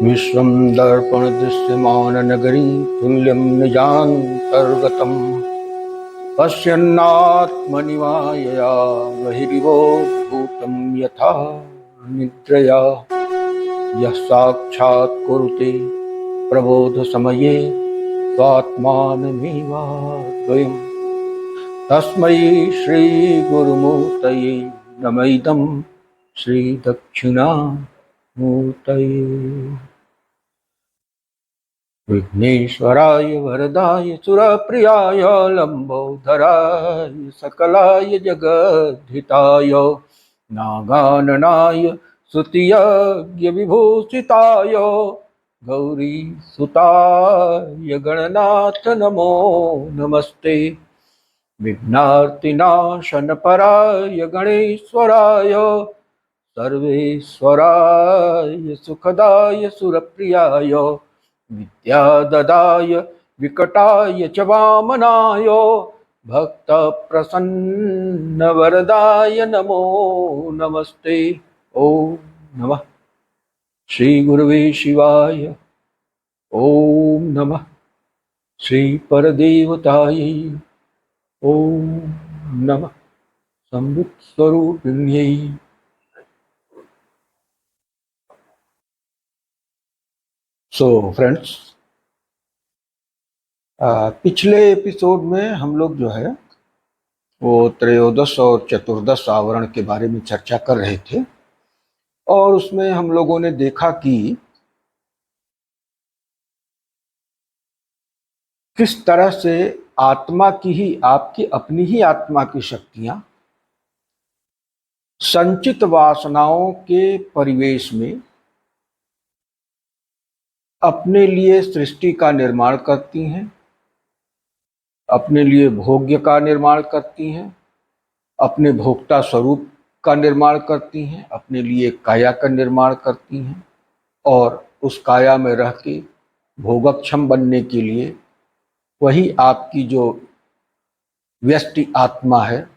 विश्वं दर्पणदृश्यमाननगरी तुल्यं निजान्तर्गतम् पश्यन्नात्मनि मायया बहिरिवोद्भूतं यथा निद्रया यः साक्षात् कुरुते प्रबोधसमये स्वात्मानमेवाद्वयम् तस्मै श्रीगुरुमूर्तये नमः इदं श्रीदक्षिणामूर्तये। विघ्नेश्वराय वरदाय सुरप्रियाय लंबोदराय सकलाय जगद्धिताय नागाननाय स्तुतियज्ञ विभूषिताय गौरीसुताय गणनाथ नमो नमस्ते। विघ्नार्तिनाशनपराय गणेश्वराय सर्वेश्वराय सुखदाय सुरप्रियाय विद्याददाय विकटाय च वामनाय भक्तप्रसन्नवरदाय नमो नमस्ते। ओम नमः श्री गुरुवे शिवाय। ओम नमः श्री परदेवतायै। ओम नमः संवित् स्वरूपिण्यै। सो फ्रेंड्स, पिछले एपिसोड में हम लोग जो है वो त्रयोदश और चतुर्दश आवरण के बारे में चर्चा कर रहे थे और उसमें हम लोगों ने देखा कि किस तरह से आत्मा की ही आपकी अपनी ही आत्मा की शक्तियां संचित वासनाओं के परिवेश में अपने लिए सृष्टि का निर्माण करती हैं, अपने लिए भोग्य का निर्माण करती हैं, अपने भोक्ता स्वरूप का निर्माण करती हैं, अपने लिए काया का निर्माण करती हैं और उस काया में रह के भोगक्षम बनने के लिए वही आपकी जो व्यष्टि आत्मा है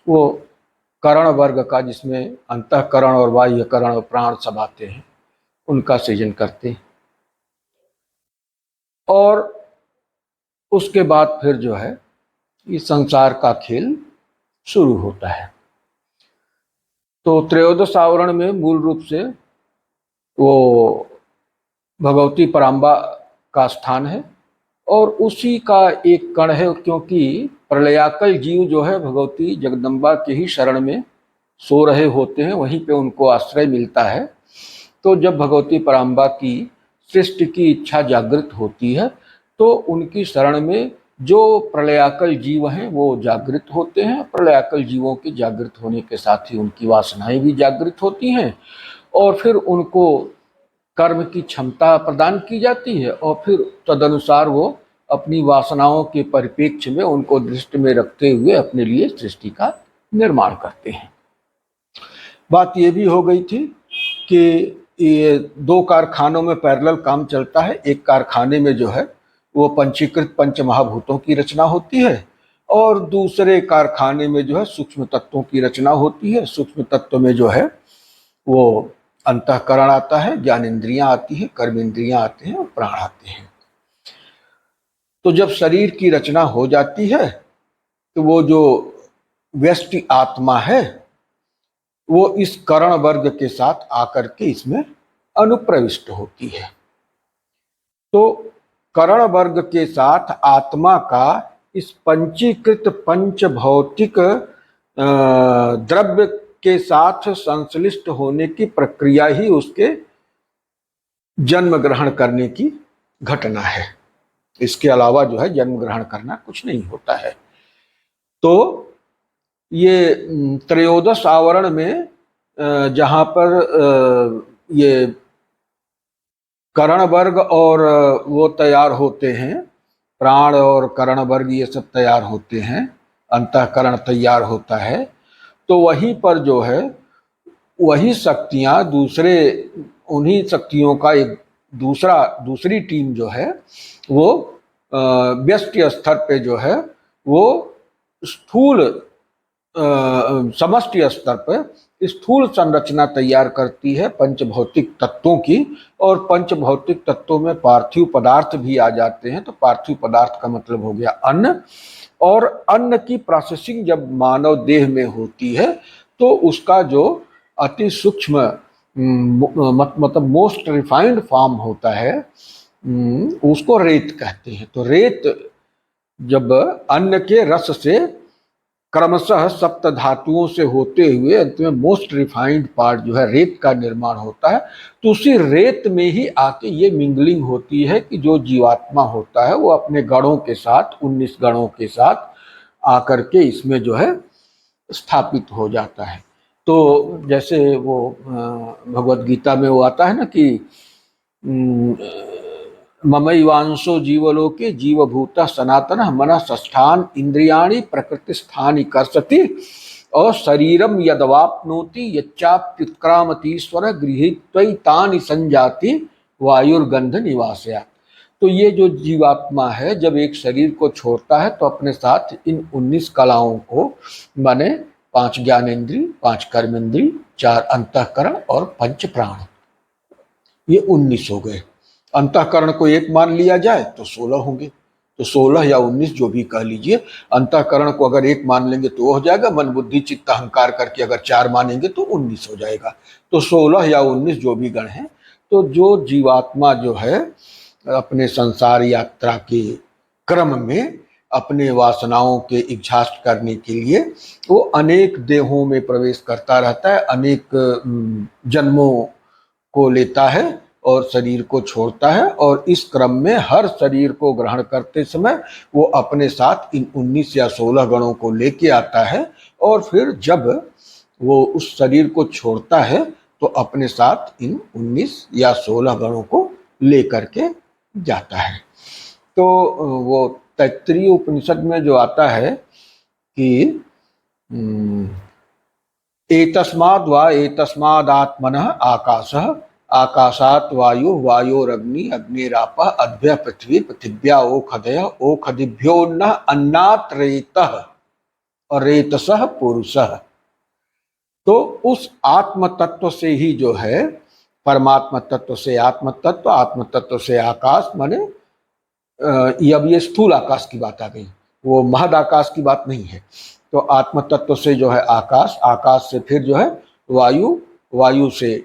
वो करण वर्ग का, जिसमें अंतःकरण और बाह्यकरण और प्राण सब आते हैं, उनका सृजन करते हैं और उसके बाद फिर जो है इस संसार का खेल शुरू होता है। तो त्रयोदश आवरण में मूल रूप से वो भगवती पराम्बा का स्थान है और उसी का एक कण है, क्योंकि प्रलयाकल जीव जो है भगवती जगदम्बा के ही शरण में सो रहे होते हैं, वहीं पे उनको आश्रय मिलता है। तो जब भगवती पराम्बा की सृष्टि की इच्छा जागृत होती है तो उनकी शरण में जो प्रलयाकल जीव हैं वो जागृत होते हैं। प्रलयाकल जीवों के जागृत होने के साथ ही उनकी वासनाएं भी जागृत होती हैं और फिर उनको कर्म की क्षमता प्रदान की जाती है और फिर तदनुसार वो अपनी वासनाओं के परिप्रेक्ष्य में उनको दृष्टि में रखते हुए अपने लिए सृष्टि का निर्माण करते हैं। बात ये भी हो गई थी कि ये दो कारखानों में पैरेलल काम चलता है। एक कारखाने में जो है वो पंचीकृत पंच महाभूतों की रचना होती है और दूसरे कारखाने में जो है सूक्ष्म तत्वों की रचना होती है। सूक्ष्म तत्व में जो है वो अंतःकरण आता है, ज्ञानेंद्रियां आती हैं, कर्मेंद्रियां आते हैं और प्राण आते हैं। तो जब शरीर की रचना हो जाती है तो वो जो व्यष्टि आत्मा है वो इस करण वर्ग के साथ आकर के इसमें अनुप्रविष्ट होती है। तो करण वर्ग के साथ आत्मा का इस पंचीकृत पंच भौतिक द्रव्य के साथ संश्लिष्ट होने की प्रक्रिया ही उसके जन्म ग्रहण करने की घटना है। इसके अलावा जो है जन्म ग्रहण करना कुछ नहीं होता है। तो ये त्रयोदश आवरण में जहाँ पर ये करण वर्ग और वो तैयार होते हैं, प्राण और करण वर्ग ये सब तैयार होते हैं, अंतःकरण तैयार होता है, तो वहीं पर जो है वही शक्तियाँ दूसरे उन्हीं शक्तियों का एक दूसरी टीम जो है वो व्यष्टि स्तर पे जो है वो स्थूल समष्टि स्तर पर स्थूल संरचना तैयार करती है पंचभौतिक तत्वों की, और पंचभौतिक तत्वों में पार्थिव पदार्थ भी आ जाते हैं। तो पार्थिव पदार्थ का मतलब हो गया अन्न, और अन्न की प्रोसेसिंग जब मानव देह में होती है तो उसका जो अति सूक्ष्म मतलब मोस्ट रिफाइंड फॉर्म होता है, उसको रेत कहते हैं। तो रेत जब अन्न के रस से क्रमशः सप्त धातुओं से होते हुए अंत में मोस्ट रिफाइंड पार्ट जो है रेत का निर्माण होता है, तो उसी रेत में ही आके ये मिंगलिंग होती है कि जो जीवात्मा होता है वो अपने गणों के साथ, 19 गणों के साथ आकर के इसमें जो है स्थापित हो जाता है। तो जैसे वो भगवत गीता में वो आता है ना कि ममैवांशो जीवलोके जीवभूता सनातन मन षष्ठान इंद्रियाणि प्रकृति स्थानि कर्षति और शरीरम यदवाप्नोति यच्चाप्युत्क्रामतीश्वर गृहीत्वैतानि संजाति वायुर्गंध निवासया। तो ये जो जीवात्मा है जब एक शरीर को छोड़ता है तो अपने साथ इन 19 कलाओं को, माने 5 ज्ञानेन्द्रिय, 5 कर्मेंद्रिय, 4 अंतःकरण और 5 प्राण, ये 19 हो गए। अंतःकरण को एक मान लिया जाए तो 16 होंगे, तो 16 या 19 जो भी कह लीजिए। अंतःकरण को अगर एक मान लेंगे तो वो हो जाएगा, मन बुद्धि चित्त अहंकार करके अगर 4 मानेंगे तो 19 हो जाएगा। तो 16 या 19 जो भी गण हैं। तो जो जीवात्मा जो है अपने संसार यात्रा के क्रम में अपने वासनाओं के एग्जॉस्ट करने के लिए वो अनेक देहों में प्रवेश करता रहता है, अनेक जन्मों को लेता है और शरीर को छोड़ता है, और इस क्रम में हर शरीर को ग्रहण करते समय वो अपने साथ इन 19 या 16 गणों को लेके आता है, और फिर जब वो उस शरीर को छोड़ता है तो अपने साथ इन 19 या 16 गणों को लेकर के जाता है। तो वो तैत्तिरीय उपनिषद में जो आता है कि एतस्माद् वा एतस्मादात्मनः आकाशः आकाशात वायु वायोरग्नि अग्निरापः अद्भ्यः पृथ्वी पृथिव्या ओखदयः ओखदिभ्योऽन्नः अन्नात् रेतः और रेतसः पुरुषः। तो उस आत्म तत्व से ही जो है, परमात्मा तत्व से आत्म तत्व, आत्म तत्व से आकाश, माने अब ये स्थूल आकाश की बात आ गई, वो महद आकाश की बात नहीं है। तो आत्म तत्व से जो है आकाश, आकाश से फिर जो है वायु, वायु से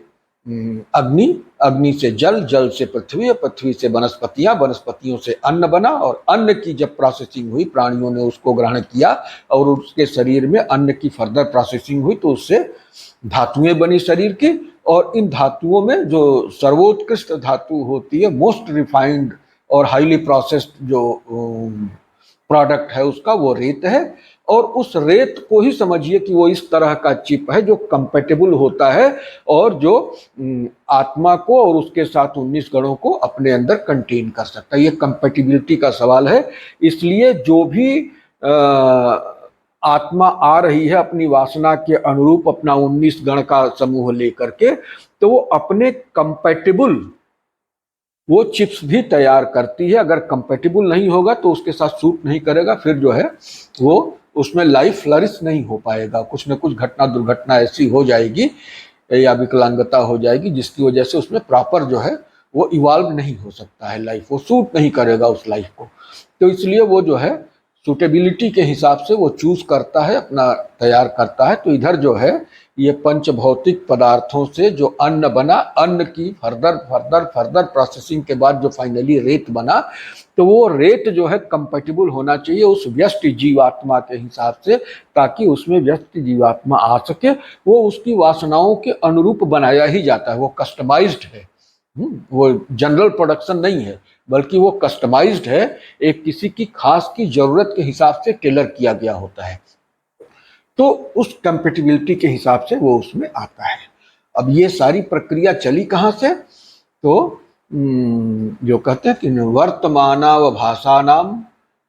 अग्नि, अग्नि से जल, जल से पृथ्वी, पृथ्वी से वनस्पतियां, वनस्पतियों से अन्न बना, और अन्न की जब प्रोसेसिंग हुई, प्राणियों ने उसको ग्रहण किया और उसके शरीर में अन्न की फर्दर प्रोसेसिंग हुई तो उससे धातुएं बनी शरीर की, और इन धातुओं में जो सर्वोत्कृष्ट धातु होती है, मोस्ट रिफाइंड और हाईली प्रोसेस्ड जो प्रोडक्ट है उसका, वो रेत है। और उस रेत को ही समझिए कि वो इस तरह का चिप है जो कंपैटिबल होता है और जो आत्मा को और उसके साथ 19 गणों को अपने अंदर कंटेन कर सकता है। ये कंपैटिबिलिटी का सवाल है। इसलिए जो भी आत्मा आ रही है अपनी वासना के अनुरूप अपना 19 गण का समूह लेकर के, तो वो अपने कंपैटिबल वो चिप्स भी तैयार करती है। अगर कंपैटिबल नहीं होगा तो उसके साथ सूट नहीं करेगा, फिर जो है वो उसमें लाइफ फ्लरिश नहीं हो पाएगा। कुछ न कुछ घटना दुर्घटना ऐसी हो जाएगी या विकलांगता हो जाएगी जिसकी वजह से उसमें प्रॉपर जो है वो इवॉल्व नहीं हो सकता है, लाइफ वो सूट नहीं करेगा उस लाइफ को। तो इसलिए वो जो है सूटेबिलिटी के हिसाब से वो चूज करता है, अपना तैयार करता है। तो इधर जो है ये पंच भौतिक पदार्थों से जो अन्न बना, अन्न की फर्दर प्रोसेसिंग के बाद जो फाइनली रेत बना, तो वो रेत जो है कंपैटिबल होना चाहिए उस व्यस्त जीवात्मा के हिसाब से, ताकि उसमें व्यस्त जीवात्मा आ सके। वो उसकी वासनाओं के अनुरूप बनाया ही जाता है, वो कस्टमाइज्ड है। वो जनरल प्रोडक्शन नहीं है, बल्कि वो कस्टमाइज्ड है, एक किसी की खास की जरूरत के हिसाब से टेलर किया गया होता है। तो उस कंपेटिबिलिटी के हिसाब से वो उसमें आता है। अब ये सारी प्रक्रिया चली कहाँ से? तो जो कहते हैं कि वर्तमानावभासानाम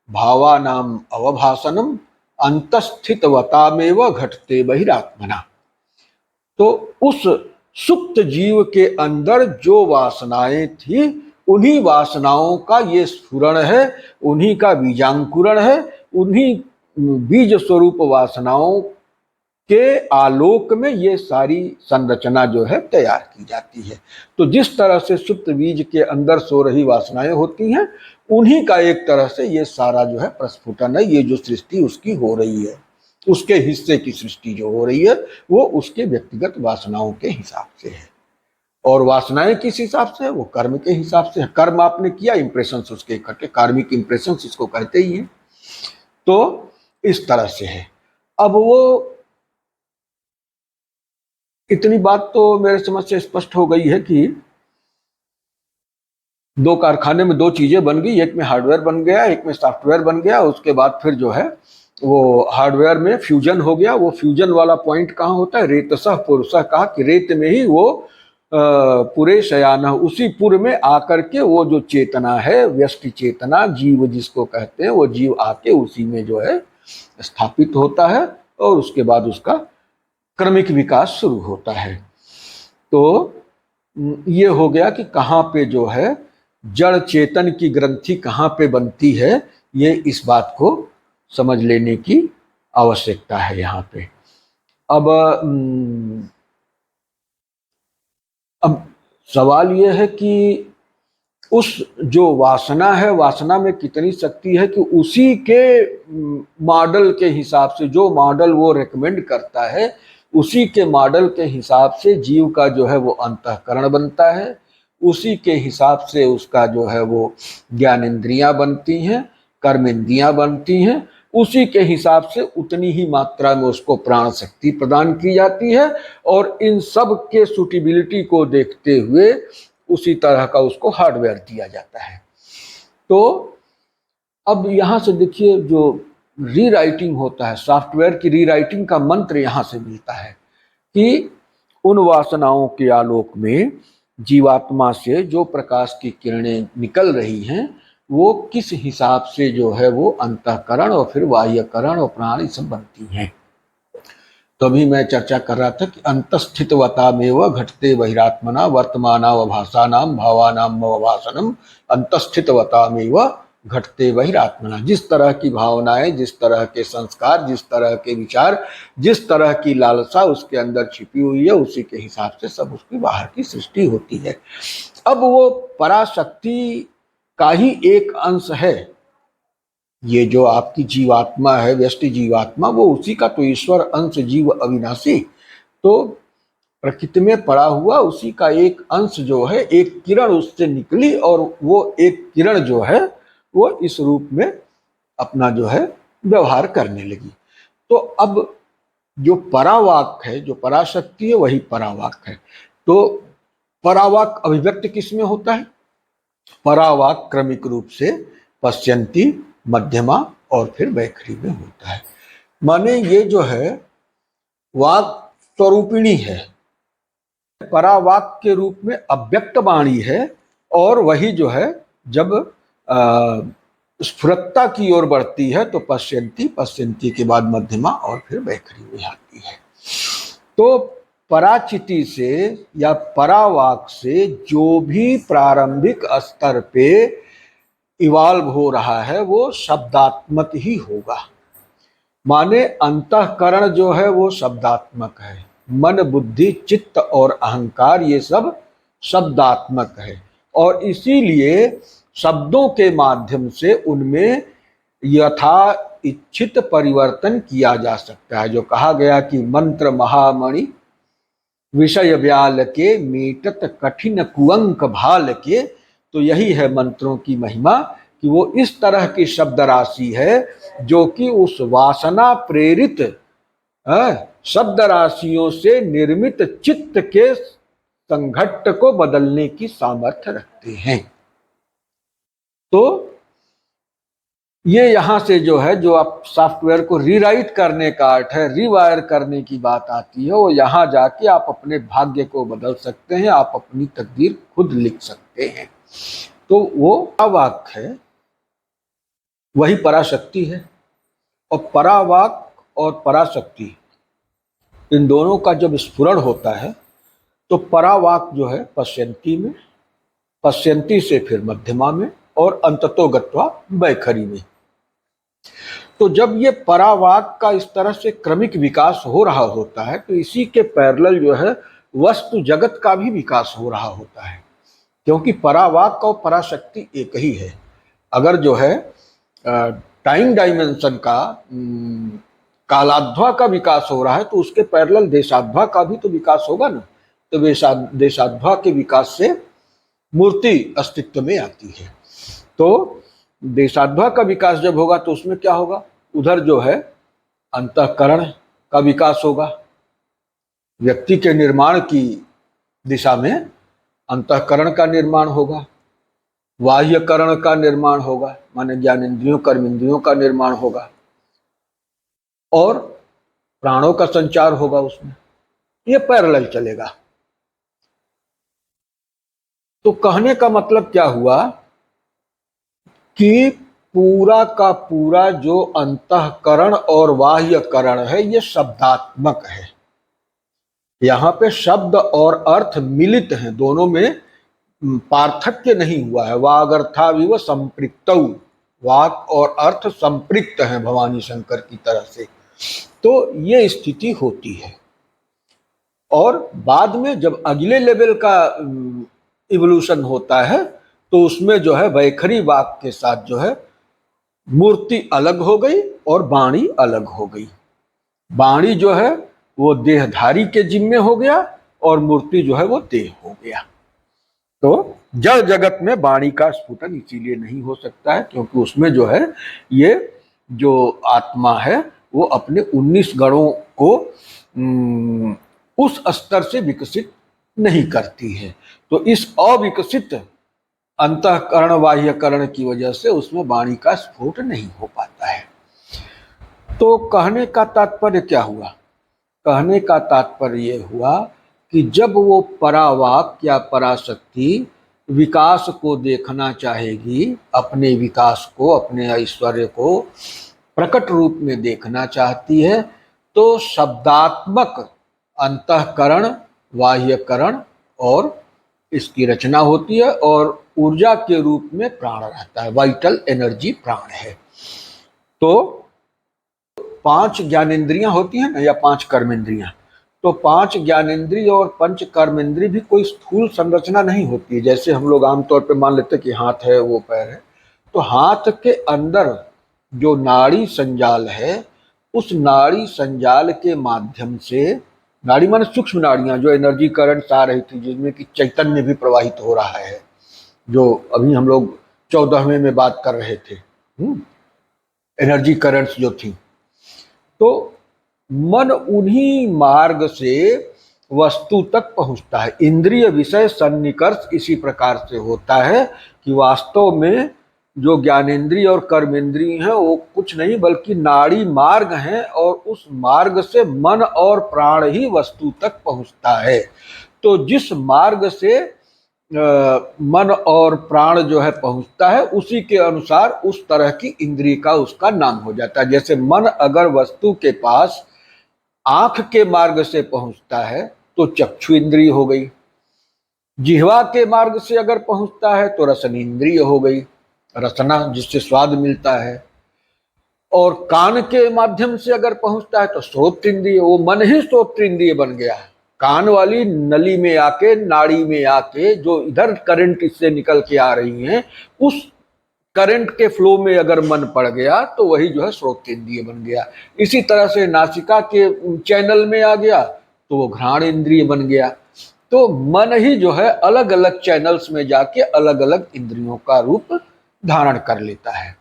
भावानाम अवभासनम अंतस्थितवतामेव घटते बहिरात्मना। तो उस सुप्त जीव के अंदर जो वासनाएं थी, उन्हीं वासनाओं का ये स्फुरण है, उन्हीं का बीजांकुरण है, उन्हीं बीज स्वरूप वासनाओं के आलोक में ये सारी संरचना जो है तैयार की जाती है। तो जिस तरह से सुप्त बीज के अंदर सो रही वासनाएं होती हैं, उन्हीं का एक तरह से ये सारा जो है प्रस्फुटन है। ये जो सृष्टि उसकी हो रही है, उसके हिस्से की सृष्टि जो हो रही है वो उसके व्यक्तिगत वासनाओं के हिसाब से है। और वासनाएं किस हिसाब से है? वो कर्म के हिसाब से है। कर्म आपने किया, इंप्रेशन उसके इकट्ठे, कार्मिक इंप्रेशन इसको कहते ही हैं। तो इस तरह से है। अब वो इतनी बात तो मेरे समझ से स्पष्ट हो गई है कि दो कारखाने में दो चीजें बन गई, एक में हार्डवेयर बन गया, एक में सॉफ्टवेयर बन गया। उसके बाद फिर जो है वो हार्डवेयर में फ्यूजन हो गया। वो फ्यूजन वाला पॉइंट कहाँ होता है? रेतसः पुरुषः, कहा कि रेत में ही वो पूरे शयाना, उसी पुर में आकर के वो जो चेतना है, व्यष्टि चेतना, जीव जिसको कहते हैं, वो जीव आके उसी में जो है स्थापित होता है और उसके बाद उसका क्रमिक विकास शुरू होता है। तो ये हो गया कि कहाँ पे जो है जड़ चेतन की ग्रंथि कहाँ पे बनती है, ये इस बात को समझ लेने की आवश्यकता है यहाँ पे। अब सवाल ये है कि उस जो वासना है, वासना में कितनी शक्ति है कि उसी के मॉडल के हिसाब से, जो मॉडल वो रेकमेंड करता है, उसी के मॉडल के हिसाब से जीव का जो है वो अंतःकरण बनता है। उसी के हिसाब से उसका जो है वो ज्ञानेंद्रियां बनती हैं, कर्मेंद्रियां बनती हैं। उसी के हिसाब से उतनी ही मात्रा में उसको प्राण शक्ति प्रदान की जाती है। और इन सब के सुटेबिलिटी को देखते हुए उसी तरह का उसको हार्डवेयर दिया जाता है। तो अब यहाँ से देखिए, जो रीराइटिंग होता है, सॉफ्टवेयर की रीराइटिंग का मंत्र यहाँ से मिलता है कि उन वासनाओं के आलोक में जीवात्मा से जो प्रकाश की किरणें निकल रही हैं, वो किस हिसाब से जो है वो अंतःकरण और फिर बाह्यकरण और प्राण सब बनती हैं। तो अभी मैं चर्चा कर रहा था कि अंतस्थितवतामेव घटते बहिरात्मना वर्तमानावभासानां भावानां अवभासनम अंतस्थितवतामेव घटते बहिरात्मना। जिस तरह की भावनाएं, जिस तरह के संस्कार, जिस तरह के विचार, जिस तरह की लालसा उसके अंदर छिपी हुई है, उसी के हिसाब से सब उसकी बाहर की सृष्टि होती है। अब वो पराशक्ति का ही एक अंश है। ये जो आपकी जीवात्मा है, व्यष्टि जीवात्मा, वो उसी का तो ईश्वर अंश जीव अविनाशी, तो प्रकृति में पड़ा हुआ उसी का एक अंश जो है, एक किरण उससे निकली और वो एक किरण जो है वो इस रूप में अपना जो है व्यवहार करने लगी। तो अब जो परावाक है, जो पराशक्ति है, वही परावाक है। तो परावाक अभिव्यक्त किस में होता है? परावाक क्रमिक रूप से पश्यंती, मध्यमा और फिर वैखरी में होता है। माने ये जो है वाक स्वरूपिणी है, परावाक के रूप में अव्यक्त वाणी है। और वही जो है जब स्फुरत्ता की ओर बढ़ती है तो पश्यंती, पश्यंती के बाद मध्यमा और फिर वैखरी में आती है। तो पराचिति से या परावाक से जो भी प्रारंभिक स्तर पे इवाल्व हो रहा है वो शब्दात्मक ही होगा। माने अंतःकरण जो है वो शब्दात्मक है, मन, बुद्धि, चित्त और अहंकार ये सब शब्दात्मक है। और इसीलिए शब्दों के माध्यम से उनमें यथा इच्छित परिवर्तन किया जा सकता है। जो कहा गया कि मंत्र महामणि विषय व्याल के, मीटत कठिन कुअंक भाल के। तो यही है मंत्रों की महिमा कि वो इस तरह की शब्द राशि है जो कि उस वासना प्रेरित शब्द राशियों से निर्मित चित्त के संघट्ट को बदलने की सामर्थ्य रखते हैं। तो ये यहां से जो है, जो आप सॉफ्टवेयर को रीराइट करने का अर्थ है, रिवायर करने की बात आती है, वो यहां जाके आप अपने भाग्य को बदल सकते हैं, आप अपनी तकदीर खुद लिख सकते हैं। तो वो परावाक है, वही पराशक्ति है। और परावाक और पराशक्ति इन दोनों का जब स्फुरण होता है तो परावाक जो है पश्यंती में, पश्यंती से फिर मध्यमा में और अंततो गत्वा वैखरी में। तो जब ये परावाक का इस तरह से क्रमिक विकास हो रहा होता है तो इसी के पैरेलल जो है वस्तु जगत का भी विकास हो रहा होता है, क्योंकि परावाक और पराशक्ति एक ही है। अगर जो है टाइम डायमेंशन का कालाध्वा का विकास हो रहा है तो उसके पैरेलल देशाध्वा का भी तो विकास होगा ना। तो देशाध्वा के विकास से मूर्ति अस्तित्व में आती है। तो देशाध्वा का विकास जब होगा तो उसमें क्या होगा, उधर जो है अंतःकरण का विकास होगा। व्यक्ति के निर्माण की दिशा में अंतःकरण का निर्माण होगा, बाह्यकरण का निर्माण होगा, माने ज्ञानेंद्रियों कर्मेंद्रियों का निर्माण होगा, और प्राणों का संचार होगा उसमें। ये पैरेलल चलेगा। तो कहने का मतलब क्या हुआ कि पूरा का पूरा जो अंतःकरण और बाह्यकरण है ये शब्दात्मक है। यहाँ पे शब्द और अर्थ मिलित हैं, दोनों में पार्थक्य नहीं हुआ है। वागर्थाविव संपृक्तौ, वाक और अर्थ संपृक्त हैं भवानी शंकर की तरह से। तो ये स्थिति होती है। और बाद में जब अगले लेवल का इवोल्यूशन होता है तो उसमें जो है वैखरी वाक के साथ जो है मूर्ति अलग हो गई और वाणी अलग हो गई। वाणी जो है वो देहधारी के जिम्मे हो गया और मूर्ति जो है वो देह हो गया। तो जड़ जगत में वाणी का स्फुटन इसीलिए नहीं हो सकता है क्योंकि उसमें जो है ये जो आत्मा है वो अपने 19 गणों को उस स्तर से विकसित नहीं करती है। तो इस अविकसित अंतःकरण बाह्यकरण की वजह से उसमें वाणी का स्फोट नहीं हो पाता है। तो कहने का तात्पर्य क्या हुआ? कहने का तात्पर्य ये हुआ कि जब वो परावाक या पराशक्ति विकास को देखना चाहेगी, अपने विकास को, अपने ऐश्वर्य को प्रकट रूप में देखना चाहती है, तो शब्दात्मक अंतःकरण बाह्यकरण और इसकी रचना होती है और ऊर्जा के रूप में प्राण रहता है। वाइटल एनर्जी प्राण है। तो 5 ज्ञानेंद्रियां होती हैं ना, या 5 कर्मेंद्रियां। तो 5 ज्ञानेंद्रिय और 5 कर्मेंद्रिय भी कोई स्थूल संरचना नहीं होती है। जैसे हम लोग आमतौर पे मान लेते हैं कि हाथ है, वो पैर है। तो हाथ के अंदर जो नाड़ी संजाल है, उस नाड़ी संजाल के माध्यम से, नाड़ी माने सूक्ष्म नाड़ियां जो एनर्जी करंट आ रही थी, जिसमें कि चैतन्य भी प्रवाहित हो रहा है, जो अभी हम लोग 14वें में बात कर रहे थे, एनर्जी करंट्स जो थी। तो मन उन्हीं मार्ग से वस्तु तक पहुंचता है। इंद्रिय विषय सन्निकर्ष इसी प्रकार से होता है कि वास्तव में जो ज्ञानेंद्रिय और कर्मेंद्रिय हैं वो कुछ नहीं बल्कि नाड़ी मार्ग हैं और उस मार्ग से मन और प्राण ही वस्तु तक पहुंचता है। तो जिस मार्ग से मन और प्राण जो है पहुंचता है उसी के अनुसार उस तरह की इंद्रिय का उसका नाम हो जाता है। जैसे मन अगर वस्तु के पास आंख के मार्ग से पहुंचता है तो चक्षु इंद्रिय हो गई, जिह्वा के मार्ग से अगर पहुंचता है तो रसन इंद्रिय हो गई, रसना जिससे स्वाद मिलता है, और कान के माध्यम से अगर पहुंचता है तो श्रोत्र इंद्रिय, वो मन ही श्रोत्र इंद्रिय बन गया है। कान वाली नली में आके, नाड़ी में आके जो इधर करंट इससे निकल के आ रही हैं, उस करंट के फ्लो में अगर मन पड़ गया तो वही जो है श्रोत्र इंद्रिय बन गया। इसी तरह से नासिका के चैनल में आ गया तो वो घ्राण इंद्रिय बन गया। तो मन ही जो है अलग अलग चैनल्स में जाके अलग अलग इंद्रियों का रूप धारण कर लेता है।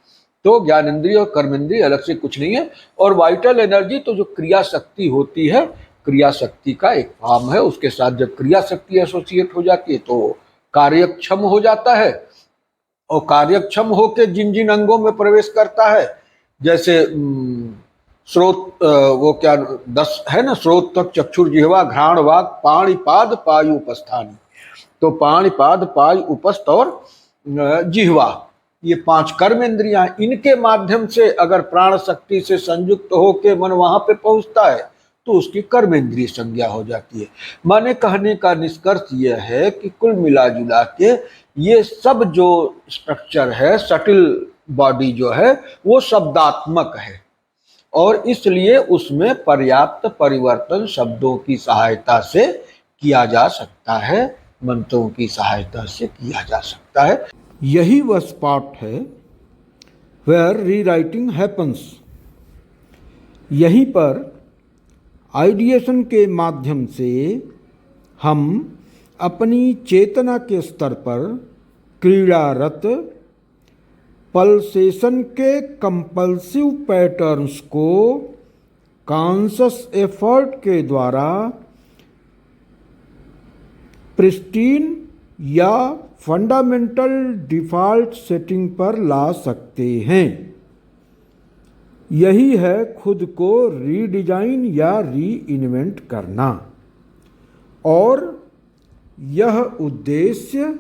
तो ज्ञान इंद्रिय और कर्म इंद्रिय अलग से कुछ नहीं है। और वाइटल एनर्जी तो जो क्रिया शक्ति होती है, क्रिया शक्ति का एक फॉर्म है। उसके साथ जब क्रिया शक्ति एसोसिएट हो जाती है तो कार्यक्षम हो जाता है, और कार्यक्षम होकर जिन जिन अंगों में प्रवेश करता है, जैसे स्रोत, वो क्या 10 है ना, स्रोत तक चक्षुर जिह्वा घ्राण वाक पाणिपाद पायु उपस्थानी। तो पाणिपाद पायु उपस्थ और जिह्वा, ये 5 कर्म इंद्रियां, इनके माध्यम से अगर प्राण शक्ति से संयुक्त होकर मन वहां पे पहुंचता है तो उसकी कर्म इंद्रिय संज्ञा हो जाती है। माने कहने का निष्कर्ष यह है कि कुल मिला जुला के ये सब जो स्ट्रक्चर है, सटिल बॉडी जो है, वो शब्दात्मक है। और इसलिए उसमें पर्याप्त परिवर्तन शब्दों की सहायता से किया जा सकता है, मंत्रों की सहायता से किया जा सकता है। यही वह स्पॉट है वेयर रीराइटिंग हैपन्स। यहीं पर आइडिएशन के माध्यम से हम अपनी चेतना के स्तर पर क्रीड़ारत पल्सेशन के कंपल्सिव पैटर्न्स को कॉन्शस एफर्ट के द्वारा प्रिस्टीन या फंडामेंटल डिफ़ॉल्ट सेटिंग पर ला सकते हैं। यही है खुद को रीडिजाइन या रीइन्वेंट करना, और यह उद्देश्य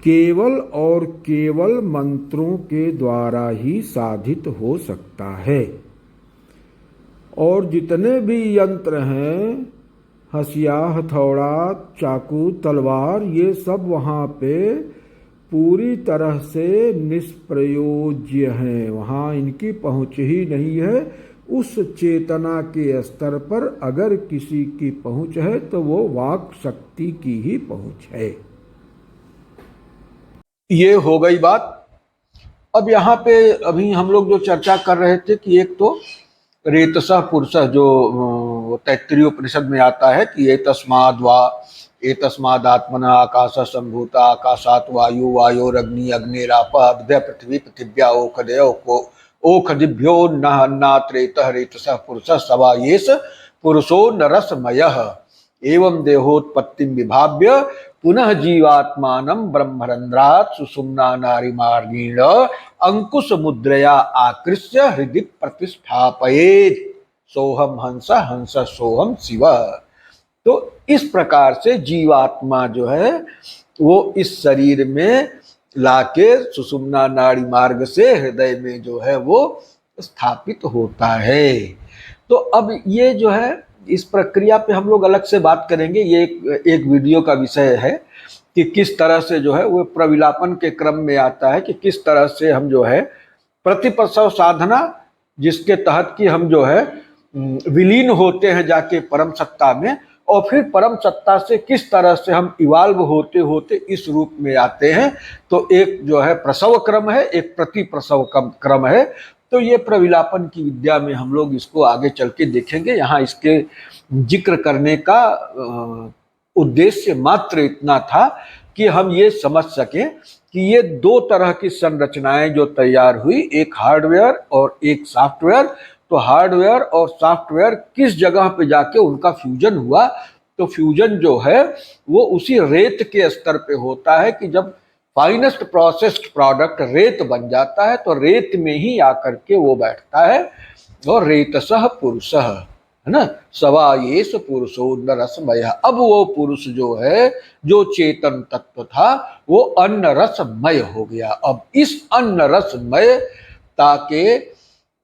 केवल और केवल मंत्रों के द्वारा ही साधित हो सकता है। और जितने भी यंत्र हैं, हसिया, हथौड़ा, चाकू, तलवार, ये सब वहाँ पे पूरी तरह से निष्प्रयोज्य हैं, वहाँ इनकी पहुँच ही नहीं है। उस चेतना के स्तर पर अगर किसी की पहुँच है तो वो वाक शक्ति की ही पहुँच है। ये हो गई बात। अब यहाँ पे अभी हम लोग जो चर्चा कर रहे थे कि एक तो रेतसः पुरुषः जो तैत्तिरीय उपनिषद में आता है कि एतस्माद् आत्मना आकाशः सम्भूता आकाशात् वायु वायोरग्नि अग्निरापः अद्य पृथ्वी पृथिव्या ओखदिभ्यो अन्नात्रेतः रेतसः पुरुषः स वा एष पुरुषो नरसमयः एवं देहोत्पत्तिं विभाव्य पुनः जीवात्मानं ब्रह्मरन्ध्रात् सुषुम्ना नाड़ीमार्गेण अंकुश मुद्रया आकृष्य हृदि प्रतिष्ठापयेत् सोहम हंस हंस सोहम शिव। तो इस प्रकार से जीवात्मा जो है वो इस शरीर में लाके सुषुम्ना नाड़ी मार्ग से हृदय में जो है वो स्थापित होता है। तो अब ये जो है इस प्रक्रिया पे हम लोग अलग से बात करेंगे, ये एक वीडियो का विषय है कि किस तरह से जो है वो प्रविलापन के क्रम में आता है कि किस तरह से हम जो है प्रतिप्रसव साधना, जिसके तहत कि हम जो है विलीन होते हैं जाके परम सत्ता में, और फिर परम सत्ता से किस तरह से हम इवाल्व होते होते इस रूप में आते हैं। तो एक जो है प्रसव क्रम है, एक प्रति प्रसव क्रम है। तो ये प्रविलापन की विद्या में हम लोग इसको आगे चल के देखेंगे। यहाँ इसके जिक्र करने का उद्देश्य मात्र इतना था कि हम ये समझ सकें कि ये दो तरह की संरचनाएं जो तैयार हुई, एक हार्डवेयर और एक सॉफ्टवेयर। तो हार्डवेयर और सॉफ्टवेयर किस जगह पे जाके उनका फ्यूजन हुआ, तो फ्यूजन जो है वो उसी रेत के स्तर पे होता है कि जब फाइनेस्ट प्रोसेस्ड प्रोडक्ट रेत बन जाता है तो रेत में ही आकर के वो बैठता है। और रेतसः पुरुषः, है ना, सवा येष पुरुषो नरसमय। अब वो पुरुष जो है, जो चेतन तत्व था, वो अन्न रसमय हो गया। अब इस अन्न रसमयता के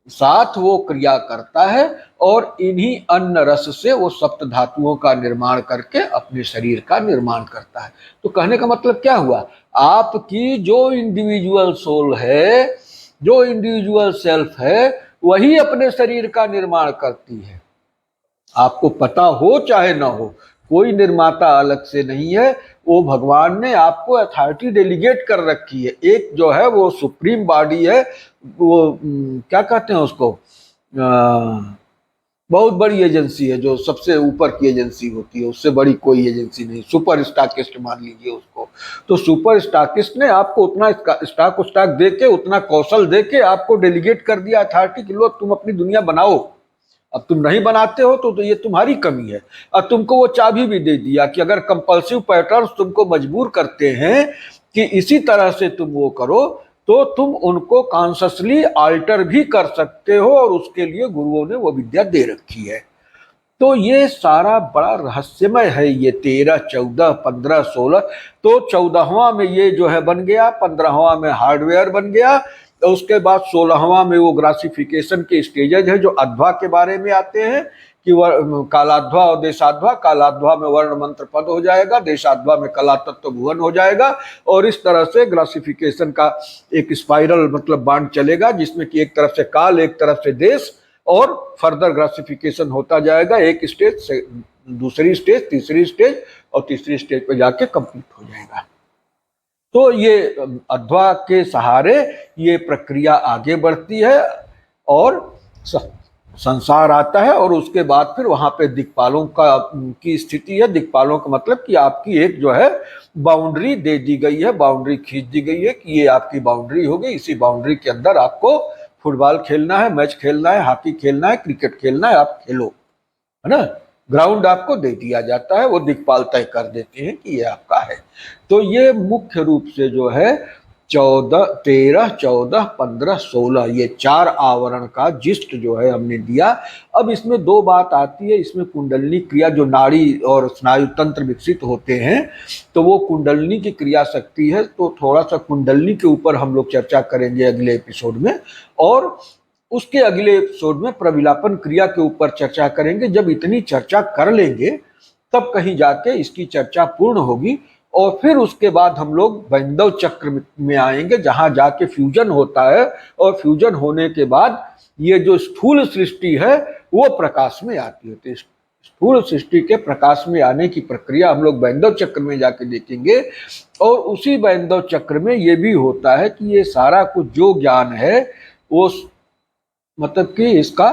साथ वो क्रिया करता है और इन्हीं अन्न रस से वो सप्त धातुओं का निर्माण करके अपने शरीर का निर्माण करता है। तो कहने का मतलब क्या हुआ, आपकी जो इंडिविजुअल सोल है, जो इंडिविजुअल सेल्फ है, वही अपने शरीर का निर्माण करती है। आपको पता हो चाहे ना हो, कोई निर्माता अलग से नहीं है, वो भगवान ने आपको अथॉरिटी डेलीगेट कर रखी है। एक जो है वो सुप्रीम बॉडी है, वो क्या कहते हैं उसको, बहुत बड़ी एजेंसी है, जो सबसे ऊपर की एजेंसी होती है, उससे बड़ी कोई एजेंसी नहीं। सुपर स्टॉकिस्ट मान लीजिए उसको। तो सुपर स्टॉकिस्ट ने आपको उतना स्टॉक दे के, उतना कौशल दे के आपको डेलीगेट कर दिया अथॉरिटी कि लो तुम अपनी दुनिया बनाओ। अब तुम नहीं बनाते हो तो ये तुम्हारी कमी है। और तुमको वो चाबी भी दे दिया कि अगर कंपल्सिव पैटर्न्स तुमको मजबूर करते हैं कि इसी तरह से तुम वो करो, तो तुम उनको कॉन्शियसली अल्टर भी कर सकते हो, और उसके लिए गुरुओं ने वो विद्या दे रखी है। तो ये सारा बड़ा रहस्यमय है। ये 13, 14, 15, 16, तो 14वां में ये जो है बन गया, 15वां में हार्डवेयर बन गया, तो उसके बाद 16वां में वो ग्रासिफिकेशन के स्टेजेज है जो अध्वा के बारे में आते हैं कि कालाध्वा और देशाध्वा, कालाध्वा में वर्ण मंत्र पद हो जाएगा, देशाध्वा में कला तत्व भुवन हो जाएगा, और इस तरह से ग्लासिफिकेशन का एक स्पाइरल मतलब बांड चलेगा, जिसमें कि एक तरफ से काल, एक तरफ से देश, और फर्दर ग्लासिफिकेशन होता जाएगा, एक स्टेज से दूसरी स्टेज, तीसरी स्टेज, और तीसरी स्टेज पे जाके कंप्लीट हो जाएगा। तो ये अध्वा के सहारे ये प्रक्रिया आगे बढ़ती है और संसार आता है, और उसके बाद फिर वहां पे दिक्पालों की स्थिति है। दिक्पालों का मतलब कि आपकी एक जो है बाउंड्री दे दी गई है, बाउंड्री खींच दी गई है कि ये आपकी बाउंड्री होगी, इसी बाउंड्री के अंदर आपको फुटबॉल खेलना है, मैच खेलना है, हॉकी खेलना है, क्रिकेट खेलना है, आप खेलो, है ना। ग्राउंड आपको दे दिया जाता है, वो दिक्पाल तय कर देते हैं कि ये आपका है। तो ये मुख्य रूप से जो है 13, 14, 15, 16 ये 4 आवरण का जिस्ट जो है हमने दिया। अब इसमें 2 बात आती है, इसमें कुंडलनी क्रिया, जो नाड़ी और स्नायु तंत्र विकसित होते हैं तो वो कुंडलनी की क्रिया शक्ति है। तो थोड़ा सा कुंडलनी के ऊपर हम लोग चर्चा करेंगे अगले एपिसोड में, और उसके अगले एपिसोड में प्रविलापन क्रिया के ऊपर चर्चा करेंगे। जब इतनी चर्चा कर लेंगे तब कहीं जाके इसकी चर्चा पूर्ण होगी, और फिर उसके बाद हम लोग वैंदव चक्र में आएंगे, जहां जाके फ्यूजन होता है, और फ्यूजन होने के बाद ये जो स्थूल सृष्टि है वो प्रकाश में आती है। तो स्थूल सृष्टि के प्रकाश में आने की प्रक्रिया हम लोग वैंदव चक्र में जाके देखेंगे। और उसी वैंदव चक्र में ये भी होता है कि ये सारा कुछ जो ज्ञान है वो मतलब कि इसका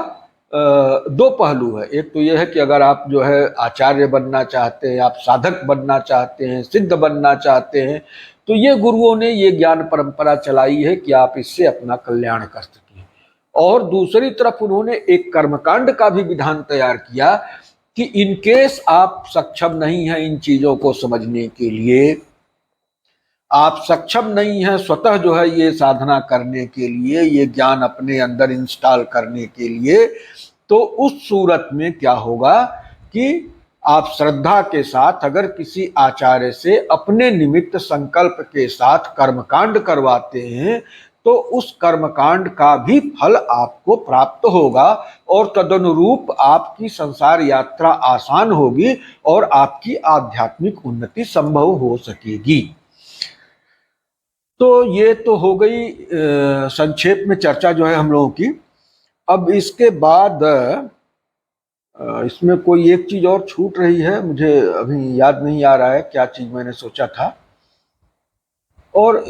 2 पहलू है। एक तो यह है कि अगर आप जो है आचार्य बनना चाहते हैं, आप साधक बनना चाहते हैं, सिद्ध बनना चाहते हैं, तो ये गुरुओं ने ये ज्ञान परंपरा चलाई है कि आप इससे अपना कल्याण कर सकें। और दूसरी तरफ उन्होंने एक कर्मकांड का भी विधान तैयार किया कि इनकेस आप सक्षम नहीं हैं इन चीजों को समझने के लिए, आप सक्षम नहीं हैं स्वतः जो है ये साधना करने के लिए, ये ज्ञान अपने अंदर इंस्टॉल करने के लिए, तो उस सूरत में क्या होगा कि आप श्रद्धा के साथ अगर किसी आचार्य से अपने निमित्त संकल्प के साथ कर्मकांड करवाते हैं तो उस कर्मकांड का भी फल आपको प्राप्त होगा, और तदनुरूप आपकी संसार यात्रा आसान होगी और आपकी आध्यात्मिक उन्नति संभव हो सकेगी। तो ये तो हो गई संक्षेप में चर्चा जो है हम लोगों की। अब इसके बाद इसमें कोई एक चीज और छूट रही है, मुझे अभी याद नहीं आ रहा है क्या चीज मैंने सोचा था। और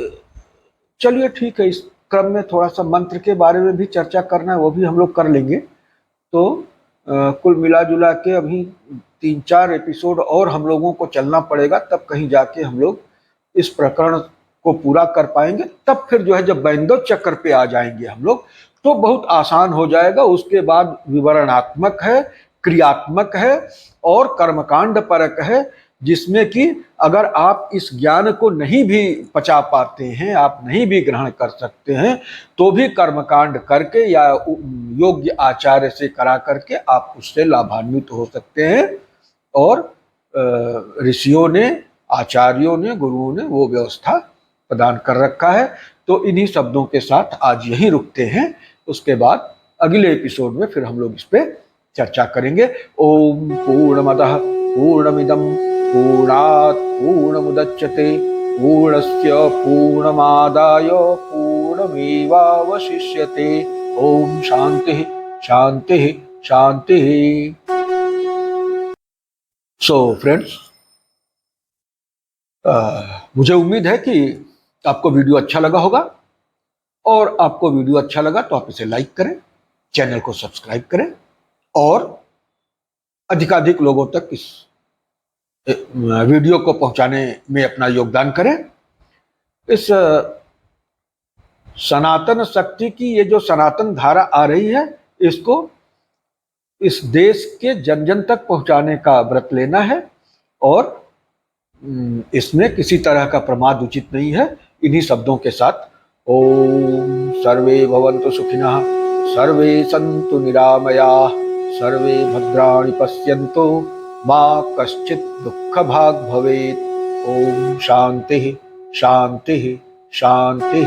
चलिए ठीक है, इस क्रम में थोड़ा सा मंत्र के बारे में भी चर्चा करना है, वो भी हम लोग कर लेंगे। तो कुल मिला जुला के अभी 3-4 एपिसोड और हम लोगों को चलना पड़ेगा, तब कहीं जाके हम लोग इस प्रकरण को पूरा कर पाएंगे। तब फिर जो है जब वैंदव चक्र पे आ जाएंगे हम लोग तो बहुत आसान हो जाएगा। उसके बाद विवरणात्मक है, क्रियात्मक है और कर्मकांड परक है, जिसमें कि अगर आप इस ज्ञान को नहीं भी पचा पाते हैं, आप नहीं भी ग्रहण कर सकते हैं, तो भी कर्मकांड करके या योग्य आचार्य से करा करके आप उससे लाभान्वित हो सकते हैं। और ऋषियों ने, आचार्यों ने, गुरुओं ने वो व्यवस्था प्रदान कर रखा है। तो इन्हीं शब्दों के साथ आज यहीं रुकते हैं। उसके बाद अगले एपिसोड में फिर हम लोग इस पे चर्चा करेंगे। ओम पूर्णमदः पूर्णमिदं पूर्णात् पूर्णमुदच्यते पूर्णस्य पूर्णमादाय पूर्णमेवावशिष्यते। ओम शांति शांति शांति। सो फ्रेंड्स, मुझे उम्मीद है कि आपको वीडियो अच्छा लगा होगा, और आपको वीडियो अच्छा लगा तो आप इसे लाइक करें, चैनल को सब्सक्राइब करें, और अधिकाधिक लोगों तक इस वीडियो को पहुंचाने में अपना योगदान करें। इस सनातन शक्ति की ये जो सनातन धारा आ रही है, इसको इस देश के जन जन तक पहुंचाने का व्रत लेना है, और इसमें किसी तरह का प्रमाद उचित नहीं है। इन्हीं शब्दों के साथ ओम सर्वे भवन्तु सुखिनः, सर्वे सन्तु निरामयाः, सर्वे भद्राणि पश्यन्तु, मा कश्चित् दुःखभाग् भवेत्। ओम शांति शांति शांति।